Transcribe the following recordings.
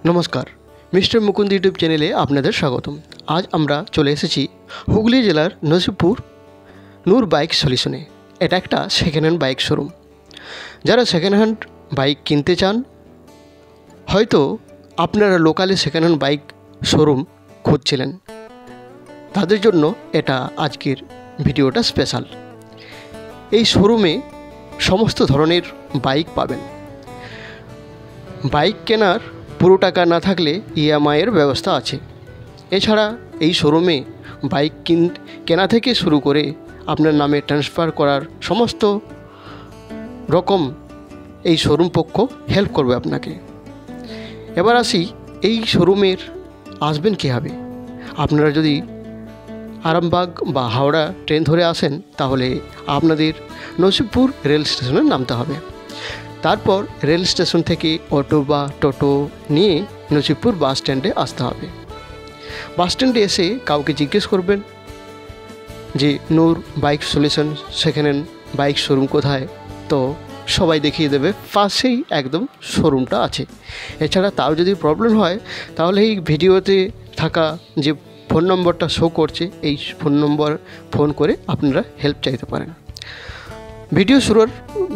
নমস্কার, mister Mukunda YouTube চ্যানেলে আপনাদের স্বাগতম। আজ আমরা চলে এসেছি হুগলি জেলার নসিবপুর নূর বাইক সলিউশনে। এটা একটা সেকেন্ড হ্যান্ড বাইক শোরুম। যারা সেকেন্ড হ্যান্ড বাইক কিনতে চান, হয়তো আপনারা লোকালে সেকেন্ড হ্যান্ড বাইক শোরুম খুঁজছিলেন, তাদের জন্য এটা আজকের ভিডিওটা স্পেশাল। এই শোরুমে সমস্ত ধরনের বাইক পাবেন। বাইক কেনার পুরো টাকা না থাকলে ইএমআইয়ের ব্যবস্থা আছে। এছাড়া এই শোরুমে বাইক কেনা থেকে শুরু করে আপনার নামে ট্রান্সফার করার সমস্ত রকম এই শোরুম পক্ষ হেল্প করবে আপনাকে। এবার আসি, এই শোরুমের আসবেন কীভাবে। আপনারা যদি আরামবাগ বা হাওড়া ট্রেন ধরে আসেন, তাহলে আপনাদের নসিবপুর রেল স্টেশনে নামতে হবে। তারপর রেল স্টেশন থেকে অটো বা টোটো নিয়ে নসিবপুর বাস স্ট্যান্ডে আসতে হবে। বাস স্ট্যান্ডে এসে কাউকে জিজ্ঞেস করবেন যে Noor bike solution second hand bike showroom কোথায়, তো সবাই দেখিয়ে দেবে, পাশেই একদম শোরুমটা আছে। এছাড়া তাও যদি প্রবলেম হয়, তাহলে এই ভিডিওতে থাকা যে ফোন নম্বরটা শো করছে, এই ফোন নম্বর ফোন করে আপনারা হেল্প চাইতে পারেন।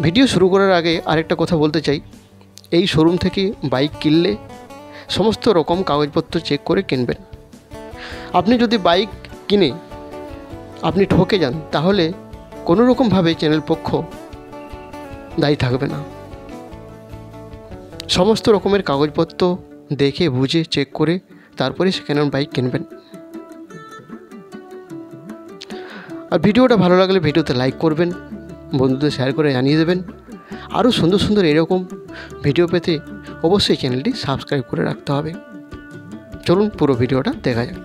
ভিডিও শুরু করার আগে আরেকটা কথা বলতে চাই। এই শোরুম থেকে বাইক কিনলে সমস্ত রকম কাগজপত্র চেক করে কিনবেন। আপনি যদি বাইক কিনে আপনি ঠকে যান, তাহলে কোনো রকমভাবে চ্যানেল পক্ষ দায়ী থাকবে না। সমস্ত রকমের কাগজপত্র দেখে বুঝে চেক করে তারপরে সেকেন্ড হ্যান্ড বাইক কিনবেন। আর ভিডিওটা ভালো লাগলে ভিডিওতে লাইক করবেন, বন্ধুদের শেয়ার করে জানিয়ে দেবেন। আরও সুন্দর সুন্দর এরকম ভিডিও পেতে অবশ্যই চ্যানেলটি সাবস্ক্রাইব করে রাখতে হবে। চলুন পুরো ভিডিওটা দেখা যাক।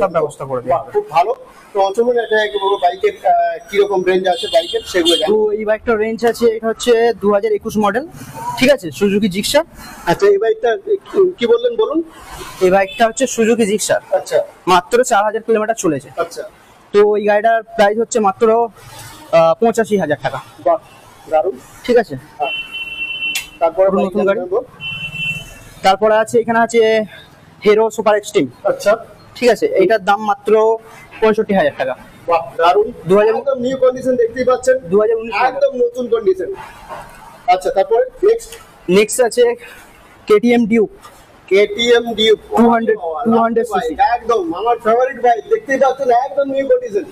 সব ব্যবস্থা করে দেওয়া হবে। খুব ভালো। তো চলুন, এটা বলবো বাইকের কিরকম রেঞ্জ আছে বাইকের সেগুলো তো এই বাইকটার রেঞ্জ আছে, এটা হচ্ছে 2021 মডেল, ঠিক আছে, সুজুকি জিক্সার। আচ্ছা, এই বাইকটা কি বললেন বলুন। এই বাইকটা হচ্ছে সুজুকি জিক্সার। আচ্ছা মাত্র 4000 কিলোমিটার চলেছে। আচ্ছা, তো এই গাড়িটার প্রাইস হচ্ছে মাত্র 85,000 টাকা। বাহ, দারুণ। ঠিক আছে, তারপরে নতুন গাড়ি। তারপরে আছে, এখানে আছে হিরো সুপার এক্সট্রিম। আচ্ছা, ঠিক আছে, এইটার দাম মাত্র 65,000 টাকা। বাহ, দারুণ। 2000 একদম নিউ কন্ডিশন দেখতেই পাচ্ছেন, 2019 একদম নতুন কন্ডিশন। আচ্ছা, তারপরে নেক্সট আছে KTM Duke. KTM Duke 200 CC, একদম আমার ফেভারিট বাইক, দেখতেই পাচ্ছেন একদম নিউ কন্ডিশন।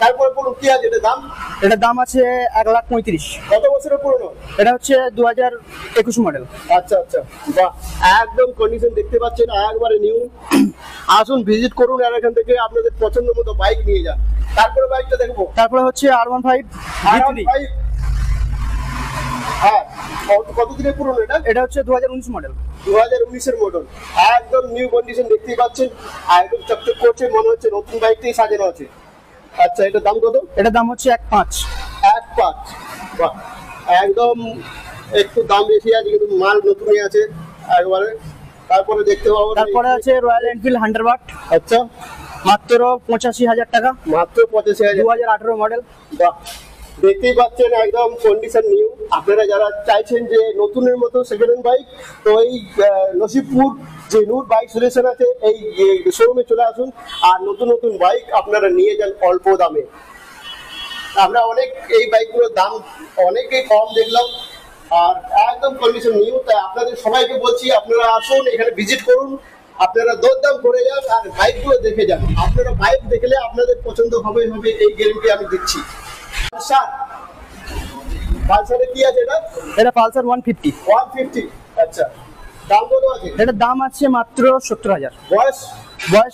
তারপরে বলুন কি আছে এটার দাম। এটার দাম আছে 1,35,000। কত বছরের পুরনো? এটা হচ্ছে 2021 মডেল। আচ্ছা আচ্ছা, বাহ, একদম কন্ডিশন দেখতে পাচ্ছেন একবারে নিউ। আসুন, ভিজিট করুন আর এখান থেকে আপনাদের পছন্দ মতো বাইক নিয়ে যান। তারপরে বাইকটা দেখবো। তারপরে হচ্ছে R15 V3। হ্যাঁ, কত দিনের পুরনো এটা? এটা হচ্ছে 2019 মডেল। 2019-এর মডেল, একদম নিউ কন্ডিশন দেখতেই পাচ্ছেন, একদম চকচক করছে, মনে হচ্ছে নতুন বাইকটাই সাজানো আছে। আচ্ছা, এটার দাম কত? এটার দাম হচ্ছে 1,500। বাহ, একদম একটু দাম বেশি আছে কিন্তু মাল নতুনই আছে একবারে। তারপরে দেখতে পাবো। তারপরে আছে রয়্যাল এনফিল্ড হান্টারবার্ড। আচ্ছা, মাত্র 85,000 টাকা, মাত্র 85,000। 2018 মডেল। বাহ, দেখতেই পাচ্ছেন একদম কন্ডিশন নিউ। আপনারা যারা চাইছেন যে নতুনের মতো সেকেন্ড হ্যান্ড বাইক, তো এই নসিবপুর যে নূর বাইক সলিউশন আছে, এই শোরুমে চলে আসুন আর নতুন নতুন বাইক আপনারা নিয়ে যান অল্প দামে। আমরা এই বাইকগুলোর দাম অনেকই কম দেখলাম আর একদম কন্ডিশন নিউ। তাই আপনাদের সবাইকে বলছি, আপনারা আসুন, এখানে ভিজিট করুন, আপনারা দরদাম করে যান আর বাইকগুলো দেখে যান। আপনারা বাইক দেখলে আপনাদের পছন্দ হবে এই গ্যারান্টি আমি দিচ্ছি। পালসারে কি আছে এটা? এটা পালসার 150। 150। আচ্ছা, দাম কত আছে? এটার দাম আছে মাত্র 70,000। বয়স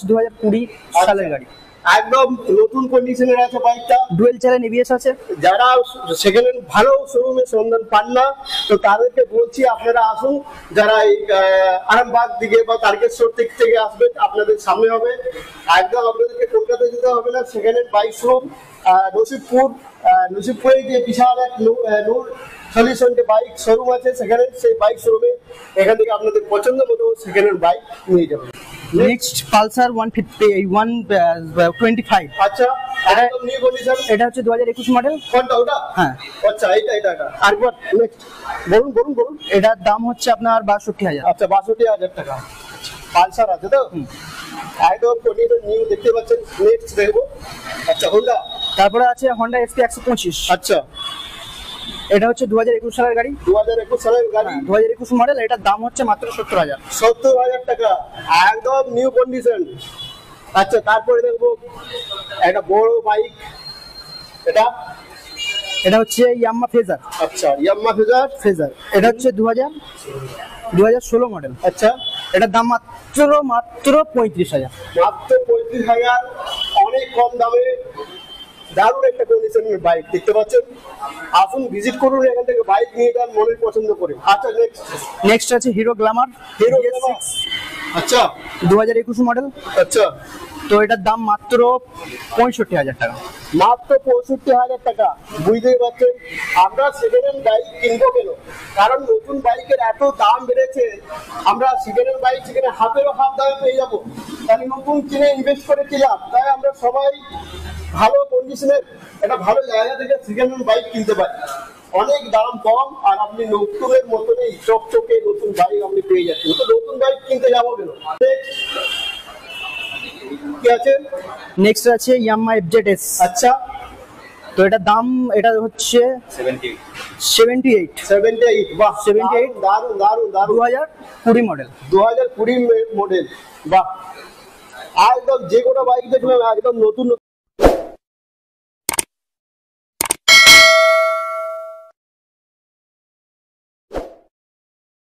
2020 সালের গাড়ি, একদম নতুন কন্ডিশনের আছে বাইকটা। ডুয়েল চ্যানেল এবিএস আছে। যারা সেকেন্ড হ্যান্ড ভালো শোরুমের সন্ধান পান না, তো তাদেরকে বলছি আপনারা আসুন। যারা এই আরামবাগ দিকে বা তারকেশ্বর থেকে আসবেন, আপনাদের সামনে হবে। একদম আপনাদেরকে কলকাতা যেতে হবে না। সেকেন্ড হ্যান্ড বাইক শোরুম নসিবপুরে যে বিশাল এক নূর সলিউশন যে বাইক শোরুম আছে সেখানে, সেই বাইক শোরুমে এখান থেকে আপনাদের পছন্দ মতো সেকেন্ড হ্যান্ড বাইক নিয়ে যাবেন। Next Pulsar 125। আচ্ছা, একদম নিউ কন্ডিশন। এটা হচ্ছে 2021 মডেল। কোনটা ওটা? হ্যাঁ। আচ্ছা, এটা আরেকবার নেক্সট বলুন। এটার দাম হচ্ছে আপনার 62,000। আচ্ছা, 62,000 টাকা পালসার আছে তো? একদম কন্ডিশন নিউ দেখতে পাচ্ছেন। নেক্সট দেখবো। আচ্ছা, হোন্ডা। তারপরে আছে হন্ডা এসপি 125। আচ্ছা, এটা হচ্ছে 2021 সালের গাড়ি। 2021 সালের গাড়ি, 2021 মডেল। এটার দাম হচ্ছে মাত্র 70,000। 70,000 টাকা, একদম নিউ কন্ডিশন। আচ্ছা, তারপরে দেখবো একটা বড় বাইক। এটা হচ্ছে ইয়াম্মা ফেজার। আচ্ছা, ইয়াম্মা ফেজার। এটা হচ্ছে 2016 মডেল। আচ্ছা, এটার দাম মাত্র 35,000। মাত্র 35,000, অনেক কম দামে দারুণ একটা কন্ডিশনের বাইক দেখতে পাচ্ছেন। আসুন ভিজিট করুন, এখান থেকে বাইক নিয়ে যান মনের পছন্দ করে। আচ্ছা, নেক্সট আছে হিরো গ্ল্যামার। আচ্ছা, 2021 মডেল। আচ্ছা, তো এটার দাম মাত্র 65,000 টাকা। মাত্র 65,000 টাকা। বুঝতেই পারছেন আমরা সেকেন্ড হ্যান্ড বাইক কিনবো কেন, কারণ নতুন বাইকের এত দাম বেড়েছে। আমরা সেকেন্ড হ্যান্ড বাইক সেখানে হাফেরও হাফ দামে পেয়ে যাবো, তাহলে নতুন কিনে ইনভেস্ট করে কিনলাম। তাই আমরা সবাই ভালো কন্ডিশনের একটা ভালো জায়গা থেকে সেকেন্ড হ্যান্ড বাইক কিনতে পারি। অনেক দাম কম, আর আপনি নতুনের মতনই চকচকে নতুন বাইক আপনি পেয়ে যাচ্ছেন। তো নতুন বাইক কিনতে যাবো কেন? কি আছে? নেক্সট আছে ইয়াম্মা FZS। আচ্ছা, তো এটার দাম এটা হচ্ছে 78। বাহ, 78 দারুণ 2020 মডেল। 2020 মডেল। বাহ, একদম যে কোনো বাইক দেখলাম একদম নতুন।